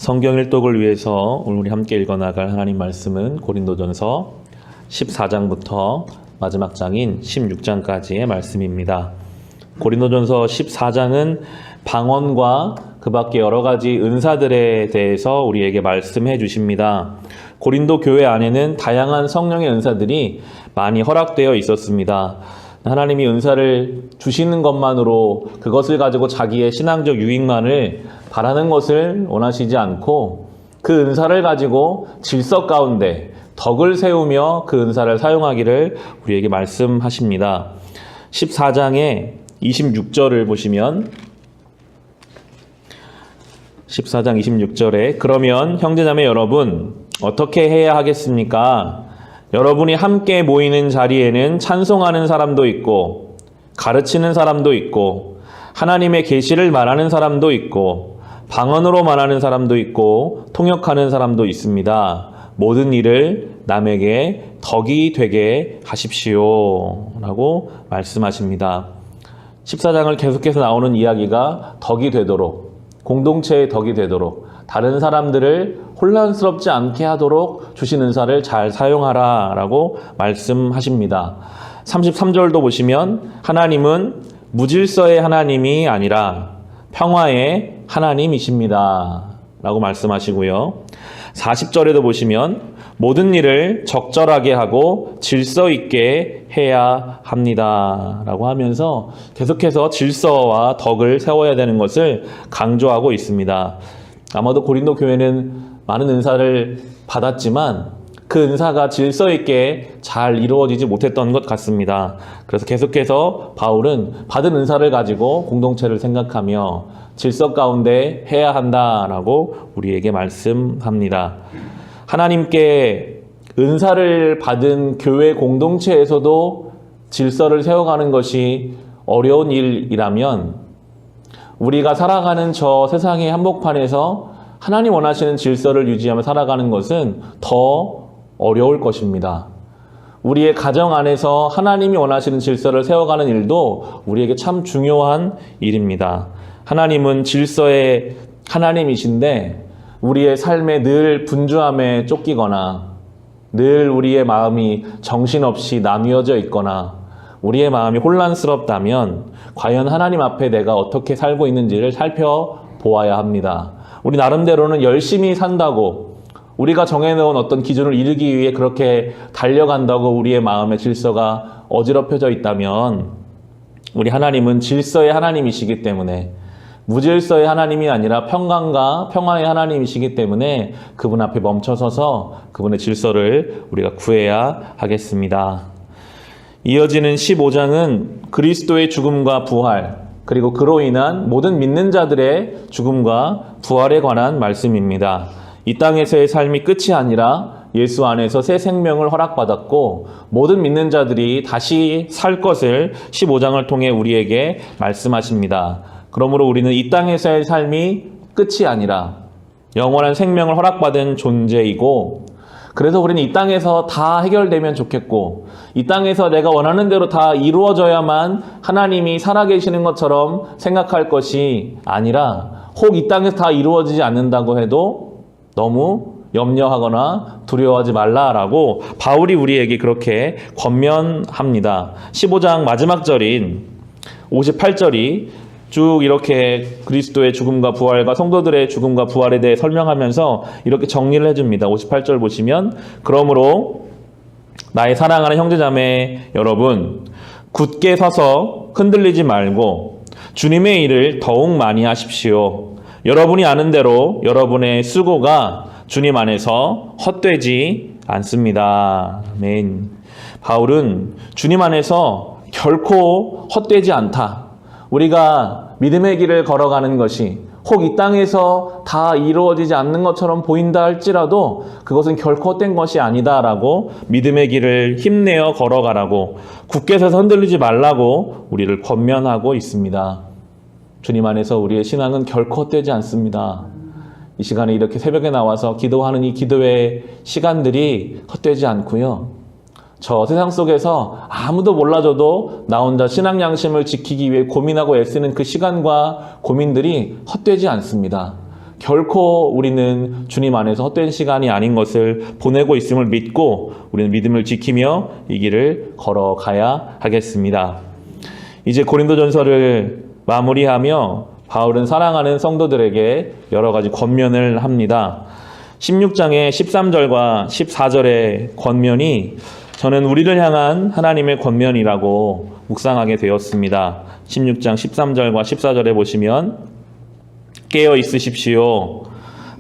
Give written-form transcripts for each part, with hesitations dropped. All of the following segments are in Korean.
성경 일독을 위해서 오늘 우리 함께 읽어나갈 하나님 말씀은 고린도전서 14장부터 마지막 장인 16장까지의 말씀입니다. 고린도전서 14장은 방언과 그 밖에 여러 가지 은사들에 대해서 우리에게 말씀해 주십니다. 고린도 교회 안에는 다양한 성령의 은사들이 많이 허락되어 있었습니다. 하나님이 은사를 주시는 것만으로 그것을 가지고 자기의 신앙적 유익만을 바라는 것을 원하시지 않고 그 은사를 가지고 질서 가운데 덕을 세우며 그 은사를 사용하기를 우리에게 말씀하십니다. 14장의 26절을 보시면 14장 26절에 그러면 형제자매 여러분 어떻게 해야 하겠습니까? 여러분이 함께 모이는 자리에는 찬송하는 사람도 있고 가르치는 사람도 있고 하나님의 계시를 말하는 사람도 있고 방언으로 말하는 사람도 있고 통역하는 사람도 있습니다. 모든 일을 남에게 덕이 되게 하십시오 라고 말씀하십니다. 14장을 계속해서 나오는 이야기가 덕이 되도록, 공동체의 덕이 되도록, 다른 사람들을 혼란스럽지 않게 하도록 주신 은사를 잘 사용하라 라고 말씀하십니다. 33절도 보시면 하나님은 무질서의 하나님이 아니라 평화의 하나님이십니다 라고 말씀하시고요. 40절에도 보시면 모든 일을 적절하게 하고 질서 있게 해야 합니다 라고 하면서 계속해서 질서와 덕을 세워야 되는 것을 강조하고 있습니다. 아마도 고린도 교회는 많은 은사를 받았지만 그 은사가 질서 있게 잘 이루어지지 못했던 것 같습니다. 그래서 계속해서 바울은 받은 은사를 가지고 공동체를 생각하며 질서 가운데 해야 한다라고 우리에게 말씀합니다. 하나님께 은사를 받은 교회 공동체에서도 질서를 세워가는 것이 어려운 일이라면 우리가 살아가는 저 세상의 한복판에서 하나님 원하시는 질서를 유지하며 살아가는 것은 더 어려울 것입니다. 우리의 가정 안에서 하나님이 원하시는 질서를 세워가는 일도 우리에게 참 중요한 일입니다. 하나님은 질서의 하나님이신데 우리의 삶에 늘 분주함에 쫓기거나 늘 우리의 마음이 정신없이 나뉘어져 있거나 우리의 마음이 혼란스럽다면 과연 하나님 앞에 내가 어떻게 살고 있는지를 살펴보아야 합니다. 우리 나름대로는 열심히 산다고 우리가 정해놓은 어떤 기준을 이루기 위해 그렇게 달려간다고 우리의 마음의 질서가 어지럽혀져 있다면 우리 하나님은 질서의 하나님이시기 때문에 무질서의 하나님이 아니라 평강과 평화의 하나님이시기 때문에 그분 앞에 멈춰서서 그분의 질서를 우리가 구해야 하겠습니다. 이어지는 15장은 그리스도의 죽음과 부활 그리고 그로 인한 모든 믿는 자들의 죽음과 부활에 관한 말씀입니다. 이 땅에서의 삶이 끝이 아니라 예수 안에서 새 생명을 허락받았고 모든 믿는 자들이 다시 살 것을 15장을 통해 우리에게 말씀하십니다. 그러므로 우리는 이 땅에서의 삶이 끝이 아니라 영원한 생명을 허락받은 존재이고 그래서 우리는 이 땅에서 다 해결되면 좋겠고 이 땅에서 내가 원하는 대로 다 이루어져야만 하나님이 살아계시는 것처럼 생각할 것이 아니라 혹 이 땅에서 다 이루어지지 않는다고 해도 너무 염려하거나 두려워하지 말라라고 바울이 우리에게 그렇게 권면합니다. 15장 마지막 절인 58절이 쭉 이렇게 그리스도의 죽음과 부활과 성도들의 죽음과 부활에 대해 설명하면서 이렇게 정리를 해줍니다. 58절 보시면 그러므로 나의 사랑하는 형제자매 여러분 굳게 서서 흔들리지 말고 주님의 일을 더욱 많이 하십시오. 여러분이 아는 대로 여러분의 수고가 주님 안에서 헛되지 않습니다. 아멘. 바울은 주님 안에서 결코 헛되지 않다. 우리가 믿음의 길을 걸어가는 것이 혹 이 땅에서 다 이루어지지 않는 것처럼 보인다 할지라도 그것은 결코 헛된 것이 아니다라고 믿음의 길을 힘내어 걸어가라고 굳게 서서 흔들리지 말라고 우리를 권면하고 있습니다. 주님 안에서 우리의 신앙은 결코 헛되지 않습니다. 이 시간에 이렇게 새벽에 나와서 기도하는 이 기도의 시간들이 헛되지 않고요. 저 세상 속에서 아무도 몰라줘도 나 혼자 신앙 양심을 지키기 위해 고민하고 애쓰는 그 시간과 고민들이 헛되지 않습니다. 결코 우리는 주님 안에서 헛된 시간이 아닌 것을 보내고 있음을 믿고 우리는 믿음을 지키며 이 길을 걸어가야 하겠습니다. 이제 고린도전서를 마무리하며 바울은 사랑하는 성도들에게 여러 가지 권면을 합니다. 16장의 13절과 14절의 권면이 저는 우리를 향한 하나님의 권면이라고 묵상하게 되었습니다. 16장 13절과 14절에 보시면 깨어 있으십시오.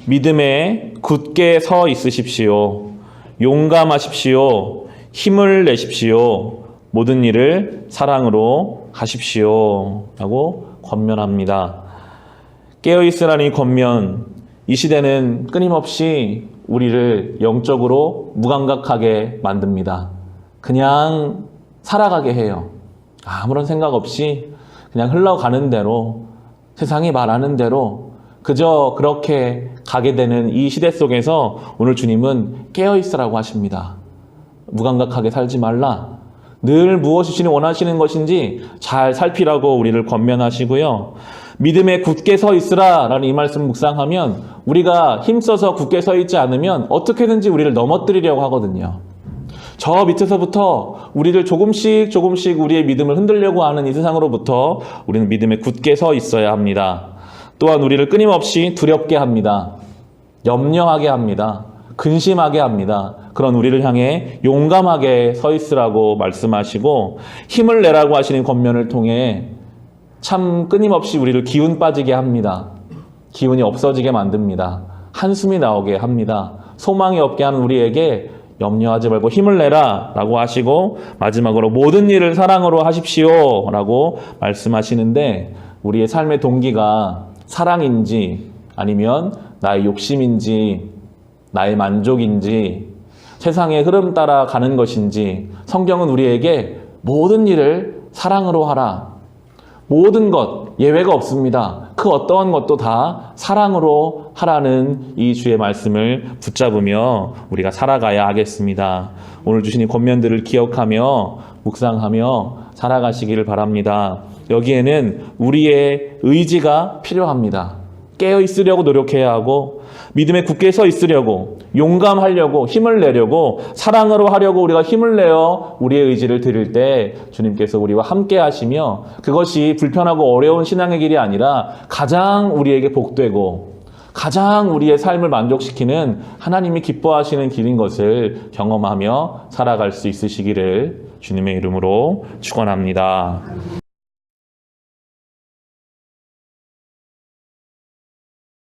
믿음에 굳게 서 있으십시오. 용감하십시오. 힘을 내십시오. 모든 일을 사랑으로 하십시오. 라고 권면합니다. 깨어있으라는 이 권면, 이 시대는 끊임없이 우리를 영적으로 무감각하게 만듭니다. 그냥 살아가게 해요. 아무런 생각 없이 그냥 흘러가는 대로, 세상이 말하는 대로 그저 그렇게 가게 되는 이 시대 속에서 오늘 주님은 깨어있으라고 하십니다. 무감각하게 살지 말라. 늘 무엇이 주님 원하시는 것인지 잘 살피라고 우리를 권면하시고요. 믿음에 굳게 서 있으라 라는 이 말씀 묵상하면 우리가 힘써서 굳게 서 있지 않으면 어떻게든지 우리를 넘어뜨리려고 하거든요. 저 밑에서부터 우리를 조금씩 우리의 믿음을 흔들려고 하는 이 세상으로부터 우리는 믿음에 굳게 서 있어야 합니다. 또한 우리를 끊임없이 두렵게 합니다. 염려하게 합니다. 근심하게 합니다. 그런 우리를 향해 용감하게 서 있으라고 말씀하시고 힘을 내라고 하시는 권면을 통해 참 끊임없이 우리를 기운 빠지게 합니다. 기운이 없어지게 만듭니다. 한숨이 나오게 합니다. 소망이 없게 하는 우리에게 염려하지 말고 힘을 내라 라고 하시고 마지막으로 모든 일을 사랑으로 하십시오 라고 말씀하시는데 우리의 삶의 동기가 사랑인지 아니면 나의 욕심인지 나의 만족인지 세상의 흐름 따라 가는 것인지 성경은 우리에게 모든 일을 사랑으로 하라. 모든 것 예외가 없습니다. 그 어떠한 것도 다 사랑으로 하라는 이 주의 말씀을 붙잡으며 우리가 살아가야 하겠습니다. 오늘 주신 이 권면들을 기억하며 묵상하며 살아가시기를 바랍니다. 여기에는 우리의 의지가 필요합니다. 깨어 있으려고 노력해야 하고 믿음에 굳게 서 있으려고 용감하려고 힘을 내려고 사랑으로 하려고 우리가 힘을 내어 우리의 의지를 드릴 때 주님께서 우리와 함께 하시며 그것이 불편하고 어려운 신앙의 길이 아니라 가장 우리에게 복되고 가장 우리의 삶을 만족시키는 하나님이 기뻐하시는 길인 것을 경험하며 살아갈 수 있으시기를 주님의 이름으로 축원합니다.